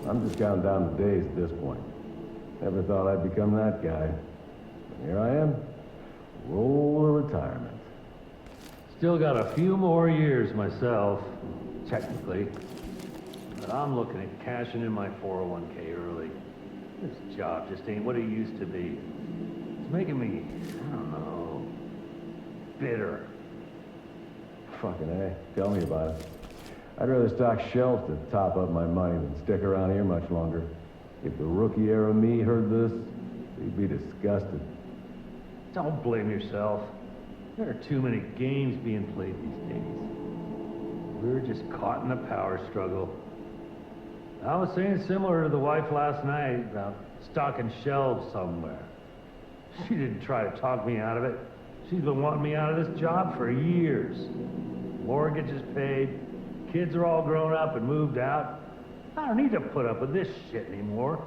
I'm just counting down the days at this point. Never thought I'd become that guy. But here I am. Roll of retirement. Still got a few more years myself, technically. But I'm looking at cashing in my 401k early. This job just ain't what it used to be. It's making me, I don't know, bitter. Fucking A. Tell me about it. I'd rather stock shelves to top up my money than stick around here much longer. If the rookie era me heard this, he'd be disgusted. Don't blame yourself. There are too many games being played these days. We're just caught in a power struggle. I was saying similar to the wife last night about stocking shelves somewhere. She didn't try to talk me out of it. She's been wanting me out of this job for years. Mortgage is paid, kids are all grown up and moved out. I don't need to put up with this shit anymore.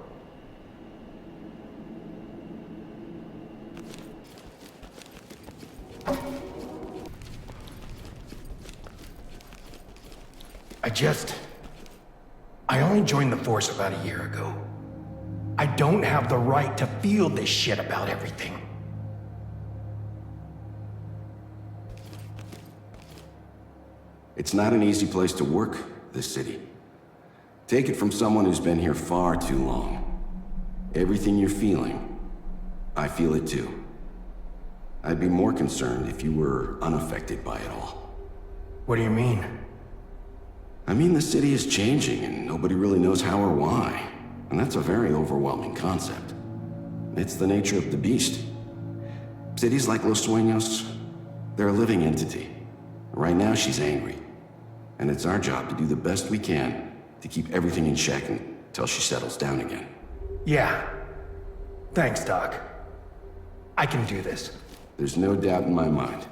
I only joined the force about a year ago. I don't have the right to feel this shit about everything. It's not an easy place to work, this city. Take it from someone who's been here far too long. Everything you're feeling, I feel it too. I'd be more concerned if you were unaffected by it all. What do you mean? I mean, the city is changing and nobody really knows how or why. And that's a very overwhelming concept. It's the nature of the beast. Cities like Los Sueños, they're a living entity. Right now she's angry. And it's our job to do the best we can to keep everything in check until she settles down again. Yeah. Thanks, Doc. I can do this. There's no doubt in my mind.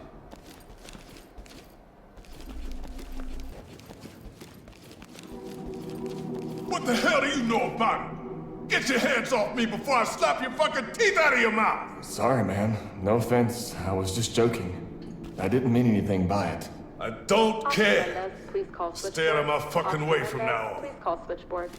What the hell do you know about it? Get your hands off me before I slap your fucking teeth out of your mouth! Sorry, man. No offense. I was just joking. I didn't mean anything by it. I don't care. Mendez, please call Stay out of my fucking way from now on. Please call switchboard.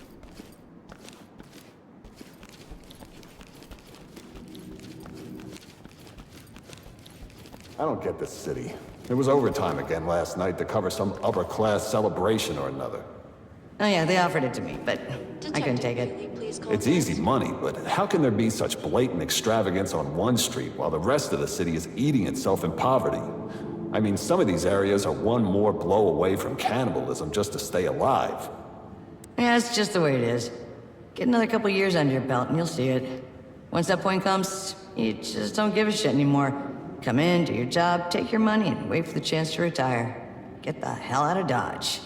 I don't get this city. It was overtime again last night to cover some upper-class celebration or another. Oh yeah, they offered it to me, but I couldn't take it. It's easy money, but how can there be such blatant extravagance on one street while the rest of the city is eating itself in poverty? I mean, some of these areas are one more blow away from cannibalism just to stay alive. Yeah, it's just the way it is. Get another couple years under your belt and you'll see it. Once that point comes, you just don't give a shit anymore. Come in, do your job, take your money, and wait for the chance to retire. Get the hell out of Dodge.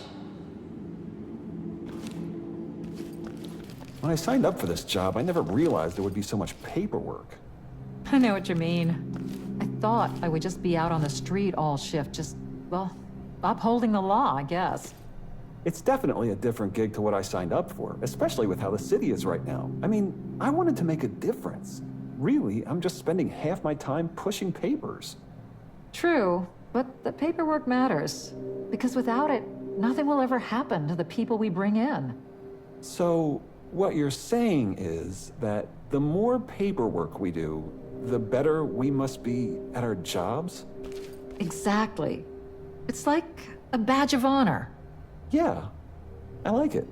When I signed up for this job, I never realized there would be so much paperwork. I know what you mean. I thought I would just be out on the street all shift, just, well, upholding the law, I guess. It's definitely a different gig to what I signed up for, especially with how the city is right now. I mean, I wanted to make a difference. Really, I'm just spending half my time pushing papers. True, but the paperwork matters. Because without it, nothing will ever happen to the people we bring in. So, what you're saying is that the more paperwork we do, the better we must be at our jobs? Exactly. It's like a badge of honor. Yeah, I like it.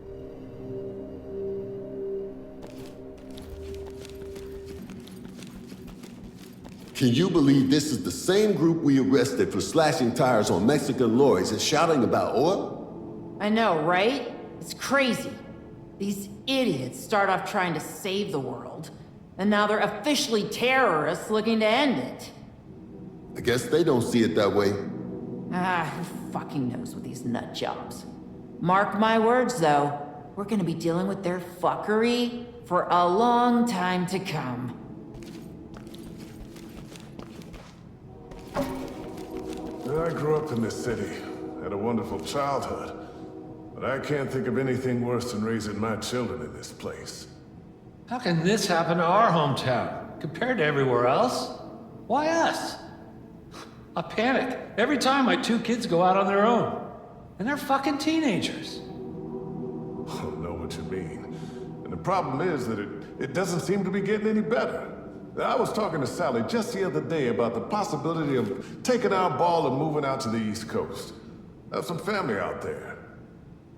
Can you believe this is the same group we arrested for slashing tires on Mexican lorries and shouting about oil? I know, right? It's crazy. These idiots start off trying to save the world, and now they're officially terrorists looking to end it. I guess they don't see it that way. Ah, who fucking knows with these nut jobs? Mark my words, though. We're gonna be dealing with their fuckery for a long time to come. I grew up in this city, had a wonderful childhood, but I can't think of anything worse than raising my children in this place. How can this happen to our hometown compared to everywhere else? Why us? I panic every time my two kids go out on their own. And they're fucking teenagers. I don't know what you mean. the problem is that it doesn't seem to be getting any better. I was talking to Sally just the other day about the possibility of taking our ball and moving out to the East Coast. I have some family out there.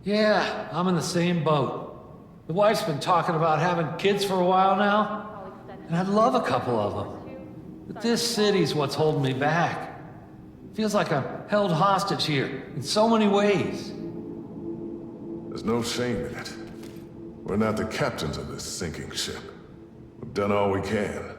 Yeah, I'm in the same boat. The wife's been talking about having kids for a while now, and I'd love a couple of them. But this city's what's holding me back. Feels like I'm held hostage here in so many ways. There's no shame in it. We're not the captains of this sinking ship. We've done all we can.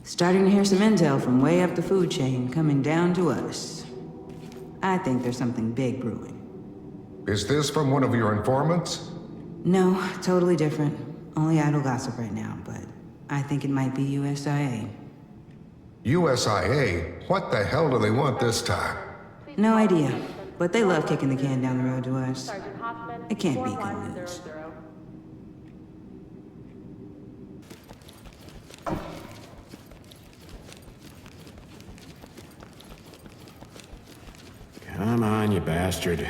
Starting to hear some intel from way up the food chain coming down to us. I think there's something big brewing. Is this from one of your informants? No, totally different. Only idle gossip right now, but I think it might be USIA. USIA? What the hell do they want this time? No idea, but they love kicking the can down the road to us. It can't be good news. Come on, you bastard.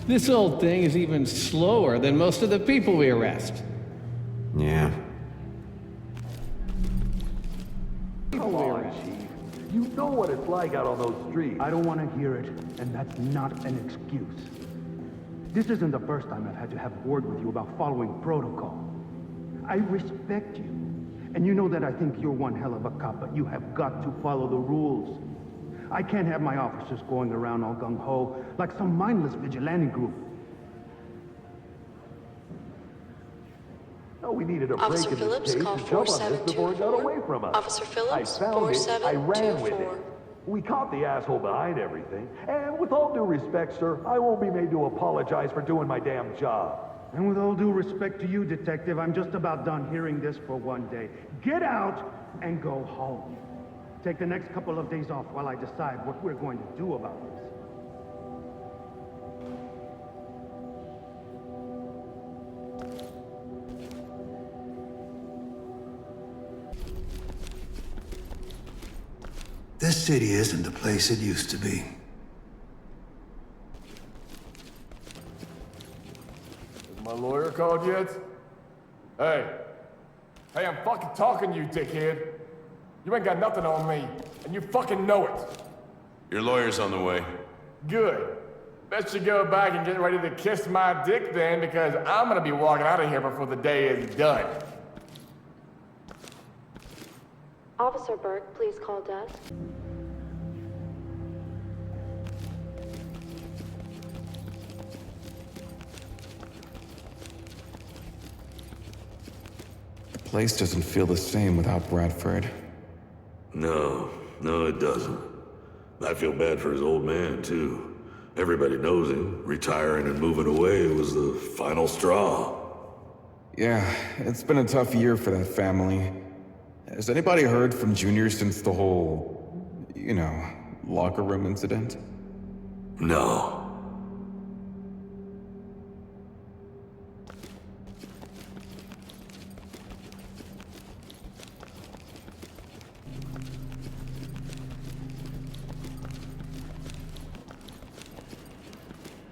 This old thing is even slower than most of the people we arrest. Yeah. Come on, Chief. You know what it's like out on those streets. I don't want to hear it, and that's not an excuse. This isn't the first time I've had to have a word with you about following protocol. I respect you, and you know that I think you're one hell of a cop, but you have got to follow the rules. I can't have my officers going around all gung-ho like some mindless vigilante group. No, we needed a Officer break Phillips, in this call case to jump on this before it got 4724. away from us. Officer Phillips, I found it, I ran with it. 4724. We caught the asshole behind everything. And with all due respect, sir, I won't be made to apologize for doing my damn job. And with all due respect to you, Detective, I'm just about done hearing this for one day. Get out and go home. Take the next couple of days off while I decide what we're going to do about this. This city isn't the place it used to be. Has my lawyer called yet? Hey, I'm fucking talking to you, dickhead. You ain't got nothing on me, and you fucking know it. Your lawyer's on the way. Good. Best you go back and get ready to kiss my dick then, because I'm gonna be walking out of here before the day is done. Officer Burke, please call desk. The place doesn't feel the same without Bradford. No, it doesn't. I feel bad for his old man, too. Everybody knows him. Retiring and moving away was the final straw. Yeah, it's been a tough year for that family. Has anybody heard from Junior since the whole, locker room incident? No.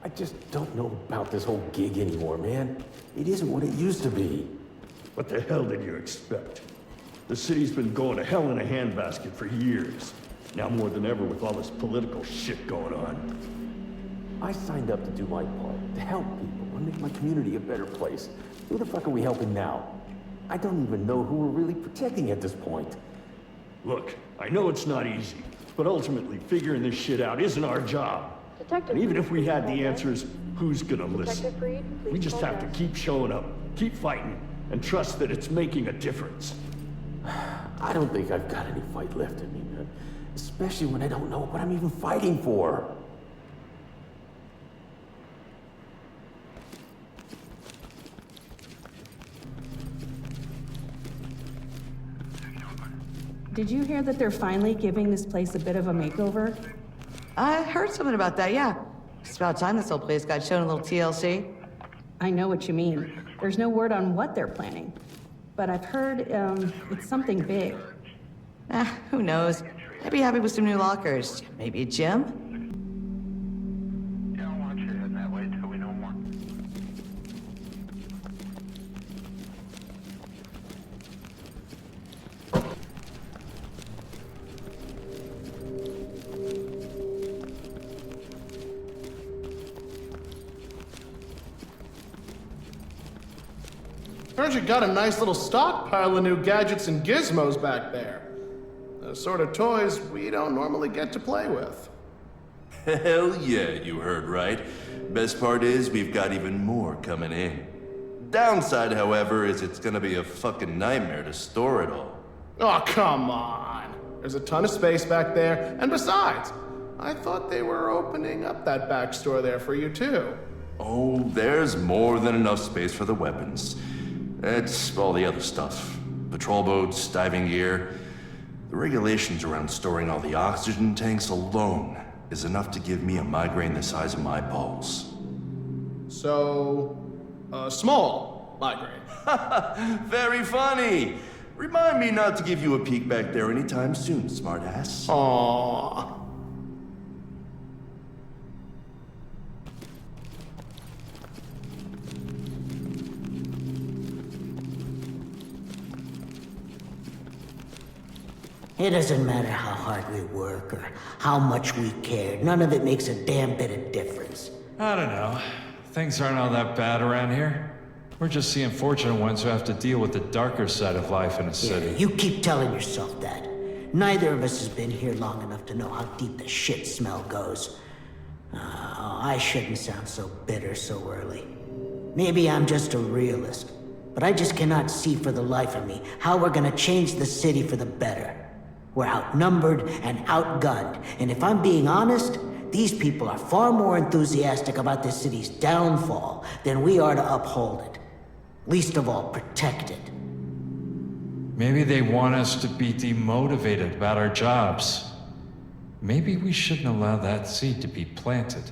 I just don't know about this whole gig anymore, man. It isn't what it used to be. What the hell did you expect? The city's been going to hell in a handbasket for years. Now more than ever with all this political shit going on. I signed up to do my part, to help people, and make my community a better place. Who the fuck are we helping now? I don't even know who we're really protecting at this point. Look, I know it's not easy, but ultimately figuring this shit out isn't our job. And even if we had the answers, who's gonna listen? We just have to keep showing up, keep fighting, and trust that it's making a difference. I don't think I've got any fight left in me, man. Especially when I don't know what I'm even fighting for. Did you hear that they're finally giving this place a bit of a makeover? I heard something about that, yeah. It's about time this whole place got shown a little TLC. I know what you mean. There's no word on what they're planning. but I've heard it's something big. Who knows? I'd be happy with some new lockers. Maybe a gym? Heard you got a nice little stockpile of new gadgets and gizmos back there. The sort of toys we don't normally get to play with. Hell yeah, you heard right. Best part is, we've got even more coming in. Downside, however, is it's gonna be a fucking nightmare to store it all. Oh, come on. There's a ton of space back there, and besides, I thought they were opening up that back store there for you too. Oh, there's more than enough space for the weapons. It's all the other stuff. Patrol boats, diving gear. The regulations around storing all the oxygen tanks alone is enough to give me a migraine the size of my balls. So, small migraine. Very funny. Remind me not to give you a peek back there anytime soon, smartass. Aww. It doesn't matter how hard we work or how much we care. None of it makes a damn bit of difference. I don't know. Things aren't all that bad around here. We're just the unfortunate ones who have to deal with the darker side of life in a city. Yeah, you keep telling yourself that. Neither of us has been here long enough to know how deep the shit smell goes. I shouldn't sound so bitter so early. Maybe I'm just a realist, but I just cannot see for the life of me how we're gonna change the city for the better. We're outnumbered and outgunned, and if I'm being honest, these people are far more enthusiastic about this city's downfall than we are to uphold it. Least of all, protect it. Maybe they want us to be demotivated about our jobs. Maybe we shouldn't allow that seed to be planted.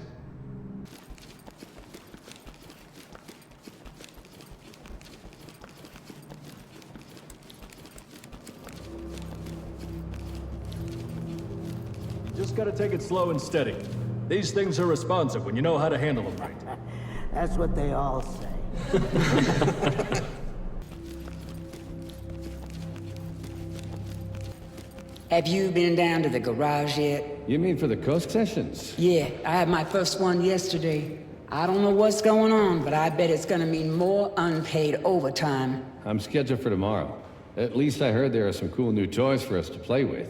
Just gotta take it slow and steady. These things are responsive when you know how to handle them right. That's what they all say. Have you been down to the garage yet? You mean for the coast sessions? Yeah, I had my first one yesterday. I don't know what's going on, but I bet it's gonna mean more unpaid overtime. I'm scheduled for tomorrow. At least I heard there are some cool new toys for us to play with.